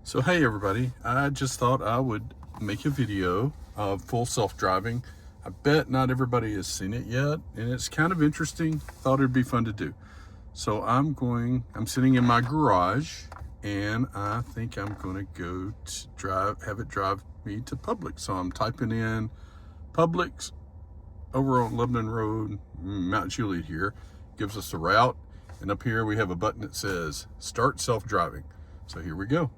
So hey everybody, I just thought I would make a video of full self-driving. I bet not everybody has seen it yet, and it's kind of interesting. Thought it'd be fun to do. So I'm sitting in my garage, and I think I'm going to go have it drive me to Publix. So I'm typing in Publix over on Lebanon Road, Mount Juliet here. Gives us the route, and up here we have a button that says Start Self-Driving. So here we go.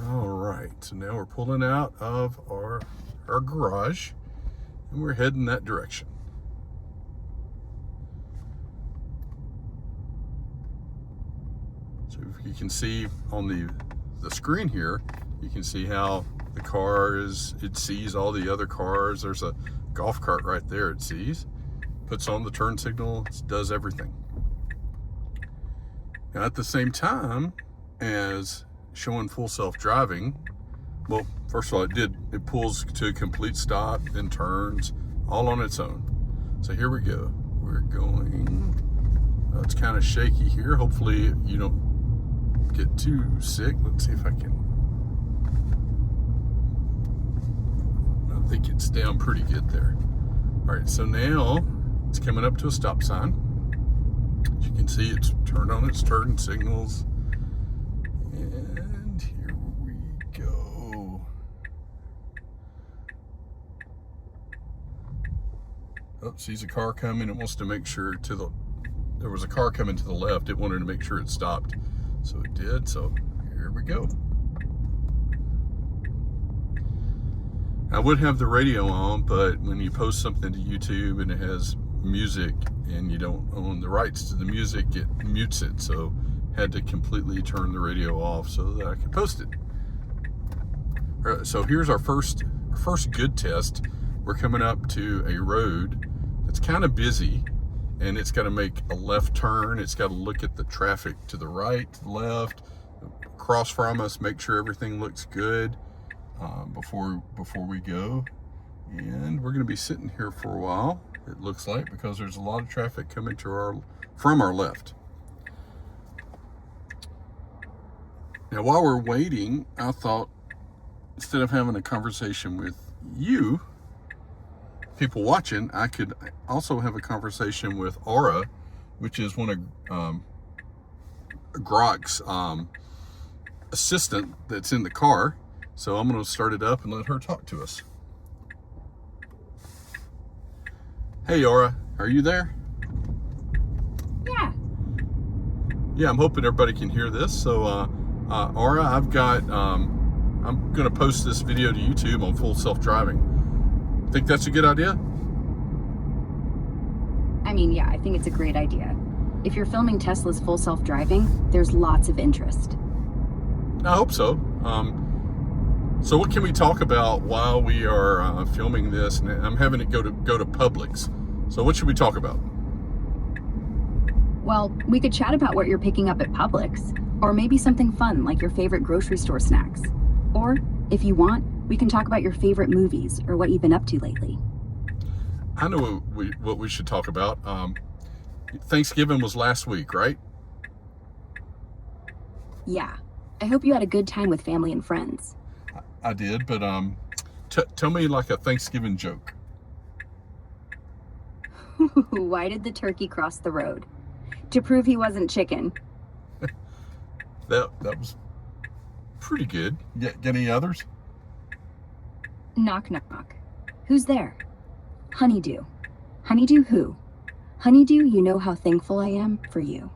All right, so now we're pulling out of our garage and we're heading that direction. So if you can see on the screen here, you can see how the car it sees all the other cars. There's a golf cart right there it sees. Puts on the turn signal, does everything. Now at the same time as showing full self-driving, well, first of all, it pulls to a complete stop, then turns, all on its own. So here we go. We're going, it's kind of shaky here. Hopefully you don't get too sick. Let's see if I can. I think it's down pretty good there. All right, so now it's coming up to a stop sign. As you can see, it's turned on its turn signals. And here we go. Oh, sees a car coming. It wants to make sure there was a car coming to the left. It wanted to make sure it stopped. So it did. So here we go. I would have the radio on, but when you post something to YouTube and it has music and you don't own the rights to the music, it mutes it. So had to completely turn the radio off so that I could post it. All right, so here's our first good test. We're coming up to a road that's kind of busy, and it's got to make a left turn. It's got to look at the traffic to the right, to the left, across from us, make sure everything looks good before we go. And we're going to be sitting here for a while, it looks like, because there's a lot of traffic coming from our left. Now, while we're waiting, I thought instead of having a conversation with you, people watching, I could also have a conversation with Aura, which is one of Grok's assistant that's in the car. So I'm going to start it up and let her talk to us. Hey, Aura, are you there? Yeah. Yeah, I'm hoping everybody can hear this. So, Aura, I'm going to post this video to YouTube on full self-driving. Think that's a good idea? I mean, yeah, I think it's a great idea. If you're filming Tesla's full self-driving, there's lots of interest. I hope so. So what can we talk about while we are filming this? And I'm having it go to Publix. So what should we talk about? Well, we could chat about what you're picking up at Publix, or maybe something fun like your favorite grocery store snacks. Or, if you want, we can talk about your favorite movies or what you've been up to lately. I know what we should talk about. Thanksgiving was last week, right? Yeah. I hope you had a good time with family and friends. I did, but tell me like a Thanksgiving joke. Why did the turkey cross the road? To prove he wasn't chicken. That was pretty good. Get any others? Knock, knock. Who's there? Honeydew. Honeydew who? Honeydew, you know how thankful I am for you.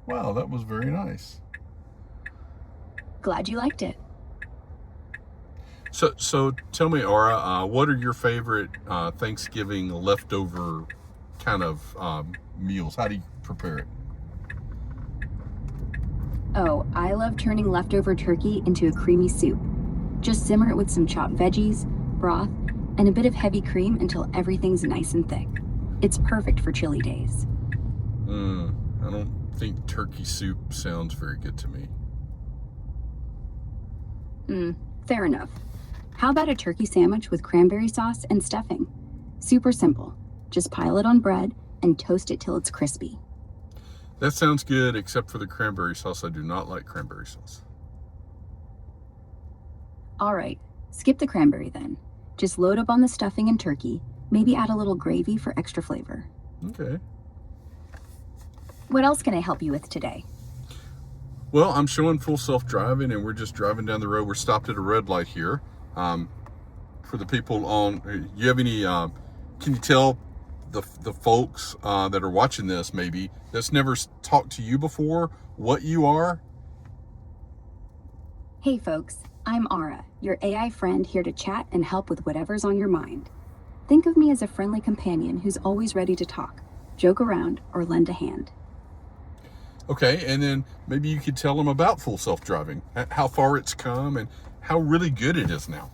Wow, that was very nice. Glad you liked it. So tell me, Aura, what are your favorite Thanksgiving leftover kind of meals? How do you prepare it? Oh, I love turning leftover turkey into a creamy soup. Just simmer it with some chopped veggies, broth, and a bit of heavy cream until everything's nice and thick. It's perfect for chilly days. I don't think turkey soup sounds very good to me. Fair enough. How about a turkey sandwich with cranberry sauce and stuffing? Super simple. Just pile it on bread and toast it till it's crispy. That sounds good, except for the cranberry sauce. I do not like cranberry sauce. All right, skip the cranberry then. Just load up on the stuffing and turkey, maybe add a little gravy for extra flavor. Okay. What else can I help you with today? Well, I'm showing full self-driving, and we're just driving down the road. We're stopped at a red light here. For the people on, you have any, can you tell the folks that are watching this, maybe, that's never talked to you before, what you are? Hey folks, I'm Ara, your AI friend here to chat and help with whatever's on your mind. Think of me as a friendly companion who's always ready to talk, joke around, or lend a hand. Okay, and then maybe you could tell them about full self-driving, how far it's come, and how really good it is now.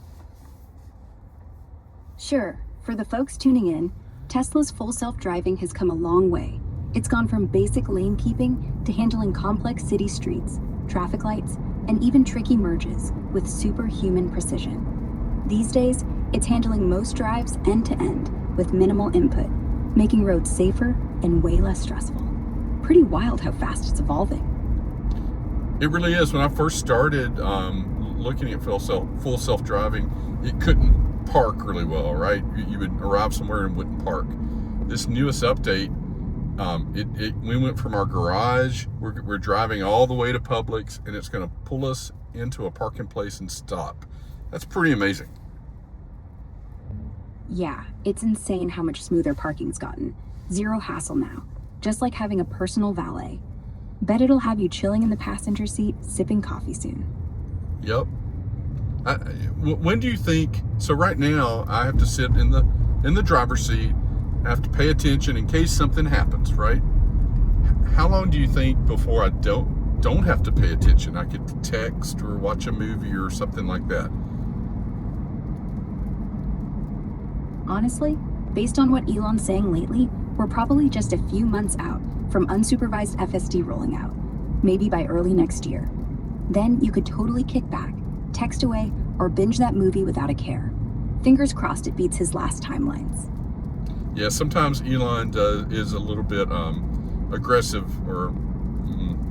Sure, for the folks tuning in, Tesla's full self-driving has come a long way. It's gone from basic lane keeping to handling complex city streets, traffic lights, and even tricky merges with superhuman precision. These days, it's handling most drives end to end with minimal input, making roads safer and way less stressful. Pretty wild how fast it's evolving. It really is. When I first started looking at full self-driving, it couldn't park really well, right? You would arrive somewhere and wouldn't park. This newest update, we went from our garage, we're driving all the way to Publix, and it's going to pull us into a parking place and stop. That's pretty amazing. Yeah, it's insane how much smoother parking's gotten. Zero hassle now, just like having a personal valet. Bet it'll have you chilling in the passenger seat, sipping coffee soon. Yep. When do you think, so right now I have to sit in the driver's seat, I have to pay attention in case something happens, right? How long do you think before I don't have to pay attention? I could text or watch a movie or something like that. Honestly, based on what Elon's saying lately, we're probably just a few months out from unsupervised FSD rolling out, maybe by early next year. Then you could totally kick back, text away, or binge that movie without a care. Fingers crossed it beats his last timelines. Yeah, sometimes Elon is a little bit aggressive, or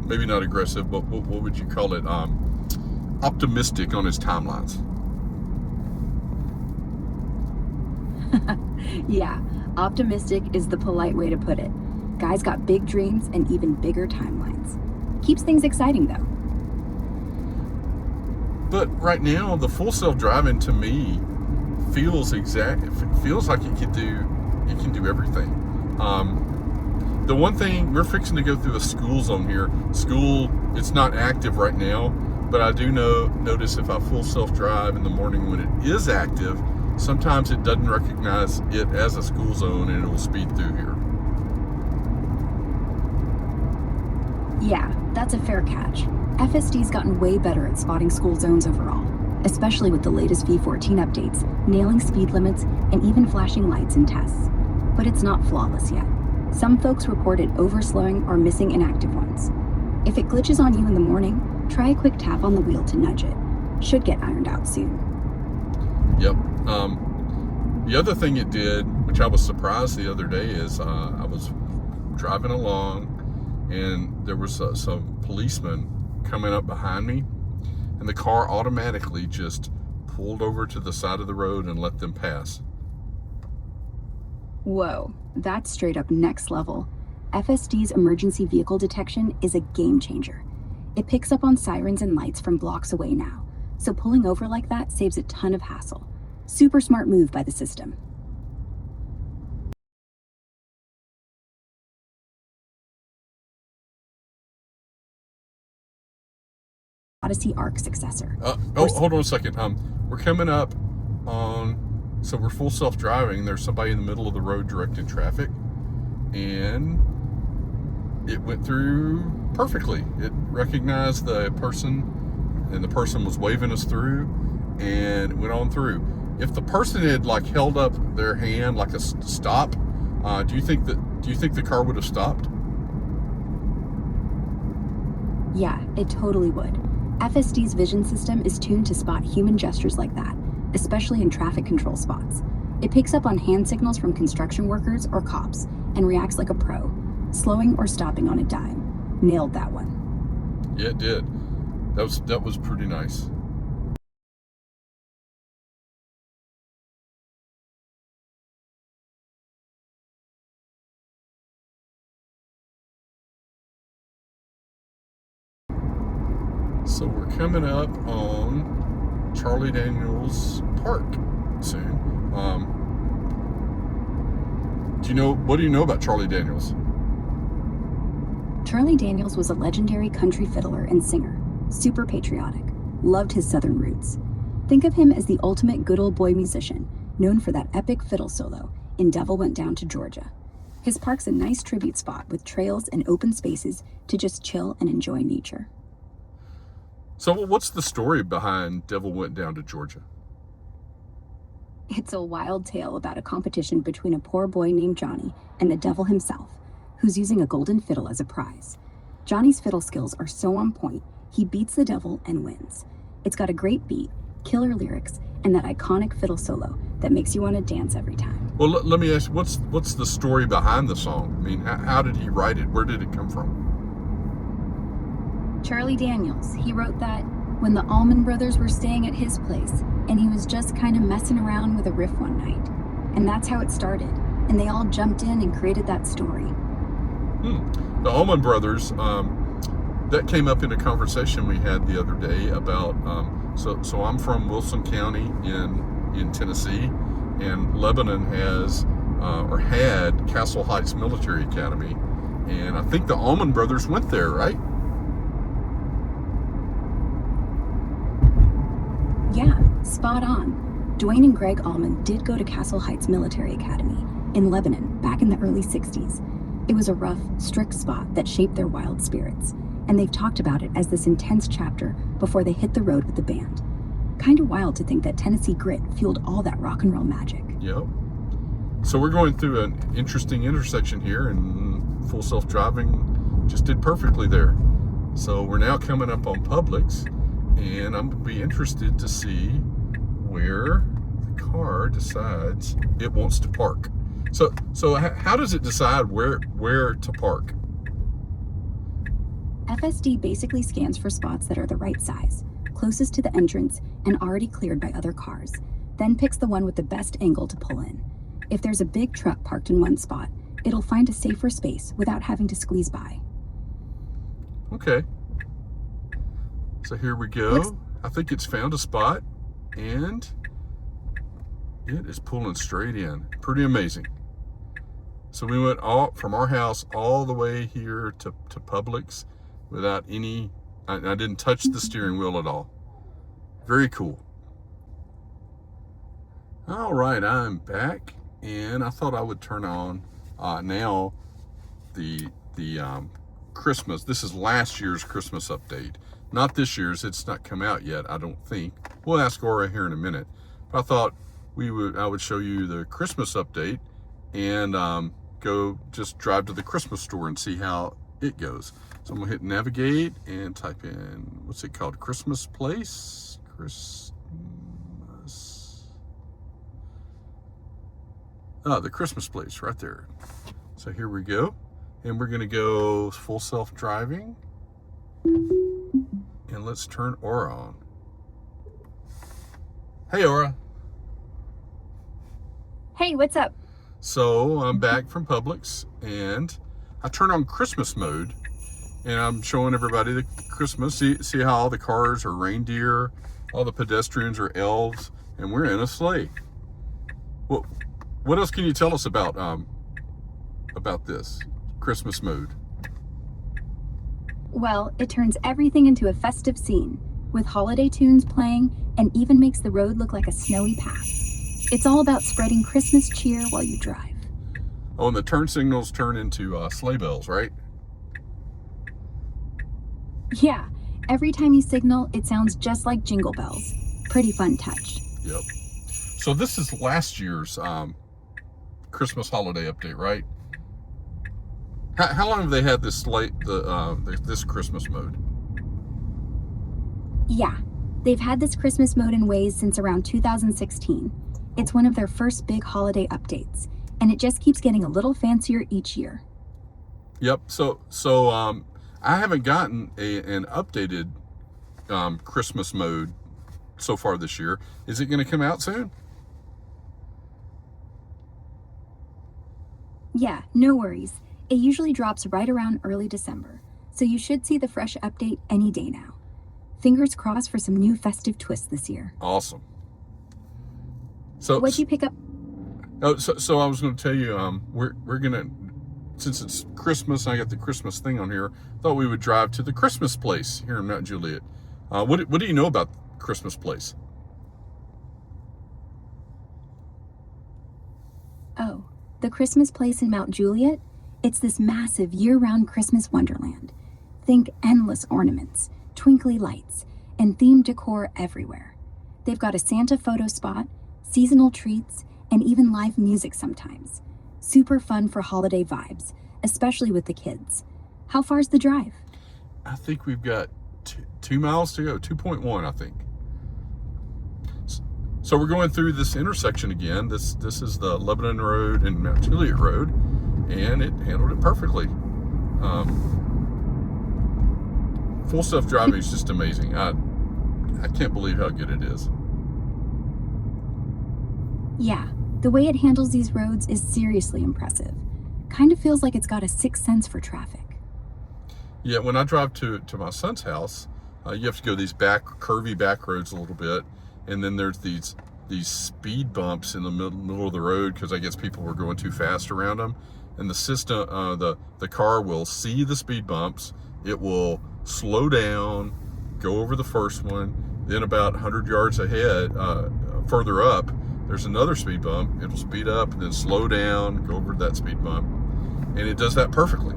maybe not aggressive, but what would you call it? Optimistic on his timelines. Yeah, optimistic is the polite way to put it. Guy's got big dreams and even bigger timelines. Keeps things exciting though. But right now, the full self-driving to me feels like it can do everything. The one thing, we're fixing to go through a school zone here. It's not active right now, but I do notice if I full self-drive in the morning when it is active, sometimes it doesn't recognize it as a school zone and it will speed through here. Yeah, that's a fair catch. FSD's gotten way better at spotting school zones overall, especially with the latest V14 updates, nailing speed limits, and even flashing lights in tests. But it's not flawless yet. Some folks reported overslowing or missing inactive ones. If it glitches on you in the morning, try a quick tap on the wheel to nudge it. Should get ironed out soon. Yep. The other thing it did, which I was surprised the other day, is I was driving along and there was some policemen coming up behind me, and the car automatically just pulled over to the side of the road and let them pass. Whoa, that's straight up next level. FSD's emergency vehicle detection is a game changer. It picks up on sirens and lights from blocks away now, so pulling over like that saves a ton of hassle. Super smart move by the system. Odyssey Arc successor. Hold on a second. We're coming up on, so we're full self-driving. There's somebody in the middle of the road directing traffic, and it went through perfectly. It recognized the person, and the person was waving us through, and it went on through. If the person had held up their hand like a stop, do you think the car would have stopped? Yeah, it totally would. FSD's vision system is tuned to spot human gestures like that, especially in traffic control spots. It picks up on hand signals from construction workers or cops and reacts like a pro, slowing or stopping on a dime. Nailed that one. Yeah, it did. That was pretty nice. So we're coming up on Charlie Daniels Park soon. What do you know about Charlie Daniels? Charlie Daniels was a legendary country fiddler and singer, super patriotic, loved his southern roots. Think of him as the ultimate good old boy musician, known for that epic fiddle solo in Devil Went Down to Georgia. His park's a nice tribute spot with trails and open spaces to just chill and enjoy nature. So what's the story behind Devil Went Down to Georgia? It's a wild tale about a competition between a poor boy named Johnny and the devil himself, who's using a golden fiddle as a prize. Johnny's fiddle skills are so on point, he beats the devil and wins. It's got a great beat, killer lyrics, and that iconic fiddle solo that makes you want to dance every time. Well, let me ask you, what's the story behind the song? I mean, how did he write it? Where did it come from? Charlie Daniels, he wrote that when the Allman Brothers were staying at his place, and he was just kind of messing around with a riff one night. And that's how it started. And they all jumped in and created that story. The Allman Brothers, that came up in a conversation we had the other day about, so I'm from Wilson County in Tennessee, and Lebanon has, or had, Castle Heights Military Academy. And I think the Allman Brothers went there, right? Yeah, spot on. Dwayne and Greg Allman did go to Castle Heights Military Academy in Lebanon back in the early 60s. It was a rough, strict spot that shaped their wild spirits, and they've talked about it as this intense chapter before they hit the road with the band. Kind of wild to think that Tennessee grit fueled all that rock and roll magic. Yep. So we're going through an interesting intersection here, and Full Self-Driving just did perfectly there. So we're now coming up on Publix, and I'm going to be interested to see where the car decides it wants to park. So how does it decide where to park? FSD basically scans for spots that are the right size, closest to the entrance and already cleared by other cars, then picks the one with the best angle to pull in. If there's a big truck parked in one spot, it'll find a safer space without having to squeeze by. Okay. So here we go. I think it's found a spot, and it is pulling straight in. Pretty amazing. So we went from our house all the way here to Publix without any, I didn't touch the steering wheel at all. Very cool. All right, I'm back, and I thought I would turn on now the Christmas. This is last year's Christmas update. Not this year's. It's not come out yet, I don't think. We'll ask Aura here in a minute. But I thought I would show you the Christmas update and go just drive to the Christmas store and see how it goes. So I'm gonna hit navigate and type in, what's it called? Christmas place? The Christmas place right there. So here we go. And we're gonna go full self-driving. And let's turn Aura on. Hey, Aura. Hey, what's up? So I'm back from Publix, and I turned on Christmas mode, and I'm showing everybody the Christmas. See how all the cars are reindeer, all the pedestrians are elves, and we're in a sleigh. Well, what else can you tell us about this Christmas mode? Well, it turns everything into a festive scene, with holiday tunes playing and even makes the road look like a snowy path. It's all about spreading Christmas cheer while you drive. Oh, and the turn signals turn into sleigh bells, right? Yeah, every time you signal, it sounds just like jingle bells. Pretty fun touch. Yep. So this is last year's Christmas holiday update, right? How long have they had this this Christmas mode? Yeah, they've had this Christmas mode in Waze since around 2016. It's one of their first big holiday updates, and it just keeps getting a little fancier each year. Yep. So I haven't gotten an updated Christmas mode so far this year. Is it going to come out soon? Yeah, no worries. It usually drops right around early December, so you should see the fresh update any day now. Fingers crossed for some new festive twists this year. Awesome. So What'd you pick up? So I was going to tell you, we're gonna, since it's Christmas, and I got the Christmas thing on here. Thought we would drive to the Christmas place here in Mount Juliet. What do you know about Christmas place? Oh, the Christmas place in Mount Juliet? It's this massive year-round Christmas wonderland. Think endless ornaments, twinkly lights, and themed decor everywhere. They've got a Santa photo spot, seasonal treats, and even live music sometimes. Super fun for holiday vibes, especially with the kids. How far's the drive? I think we've got 2 miles to go, 2.1, I think. So we're going through this intersection again. This is the Lebanon Road and Mount Juliet Road, and it handled it perfectly. Full self-driving is just amazing. I can't believe how good it is. Yeah, the way it handles these roads is seriously impressive. Kind of feels like it's got a sixth sense for traffic. Yeah, when I drive to my son's house, you have to go these curvy back roads a little bit, and then there's these speed bumps in the middle of the road because I guess people were going too fast around them. And the system, the car will see the speed bumps. It will slow down, go over the first one, then about 100 yards ahead, further up, there's another speed bump. It'll speed up and then slow down, go over that speed bump, and it does that perfectly.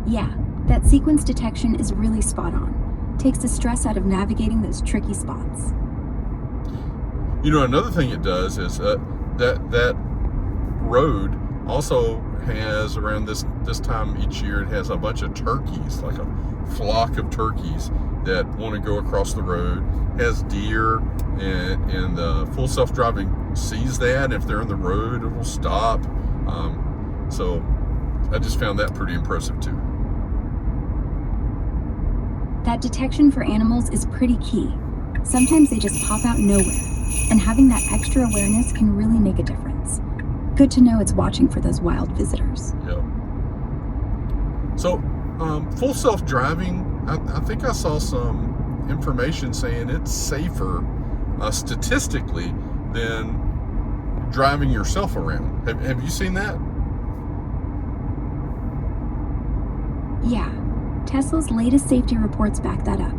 Yeah, that sequence detection is really spot on. Takes the stress out of navigating those tricky spots. You know, another thing it does is that road also has, around this time each year, it has a bunch of turkeys, like a flock of turkeys that want to go across the road. It has deer, and the full self-driving sees that, and if they're in the road, it will stop. So I just found that pretty impressive too. That detection for animals is pretty key. Sometimes they just pop out nowhere, and having that extra awareness can really make a difference. Good to know it's watching for those wild visitors. Yeah. So, full self-driving, I think I saw some information saying it's safer statistically than driving yourself around. Have you seen that? Yeah, Tesla's latest safety reports back that up.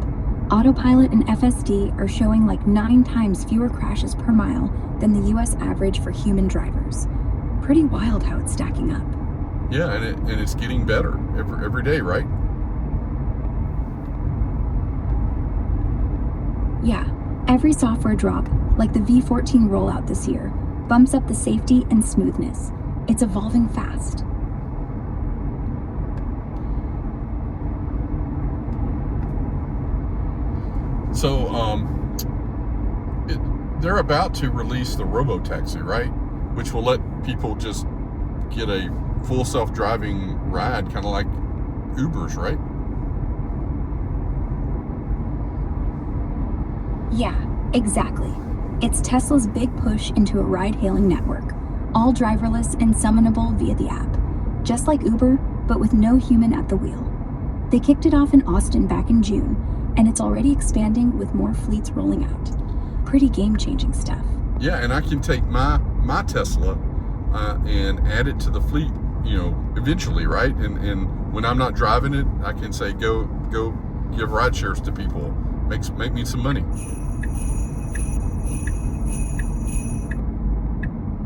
Autopilot and FSD are showing like 9 times fewer crashes per mile than the US average for human drivers. Pretty wild how it's stacking up. Yeah, and it's getting better every day, right? Yeah, every software drop, like the V14 rollout this year, bumps up the safety and smoothness. It's evolving fast. So, they're about to release the robo-taxi, right? Which will let people just get a full self-driving ride, kind of like Uber's, right? Yeah, exactly. It's Tesla's big push into a ride-hailing network, all driverless and summonable via the app. Just like Uber, but with no human at the wheel. They kicked it off in Austin back in June, and it's already expanding with more fleets rolling out. Pretty game-changing stuff. Yeah, and I can take my Tesla and add it to the fleet, eventually, right? And when I'm not driving it, I can say, go give ride shares to people. Make me some money.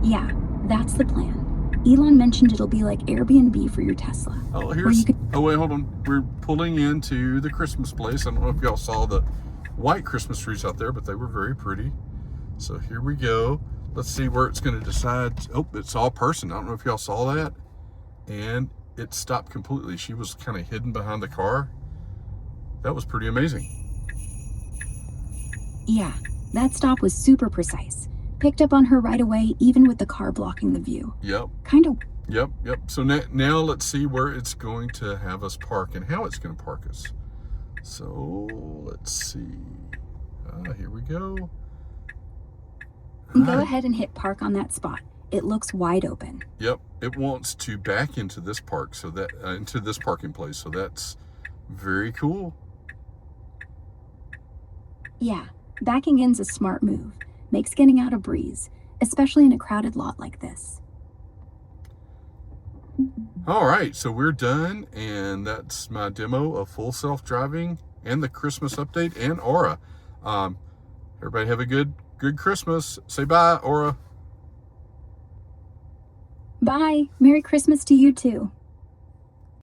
Yeah, that's the plan. Elon mentioned it'll be like Airbnb for your Tesla. Oh, Oh, wait, hold on. We're pulling into the Christmas place. I don't know if y'all saw the white Christmas trees out there, but they were very pretty. So here we go. Let's see where it's going to decide. Oh, it's all person. I don't know if y'all saw that. And it stopped completely. She was kind of hidden behind the car. That was pretty amazing. Yeah, that stop was super precise. Picked up on her right away, even with the car blocking the view. Yep. Kind of Yep, yep. So now let's see where it's going to have us park and how it's going to park us. So let's see. Here we go. Go ahead and hit park on that spot. It looks wide open. Yep, it wants to back into this park, so that into this parking place. So that's very cool. Yeah, backing in's a smart move. Makes getting out a breeze, especially in a crowded lot like this. All right, so we're done, and that's my demo of full self-driving and the Christmas update and Aura. Everybody have a good Christmas. Say bye, Aura. Bye. Merry Christmas to you too.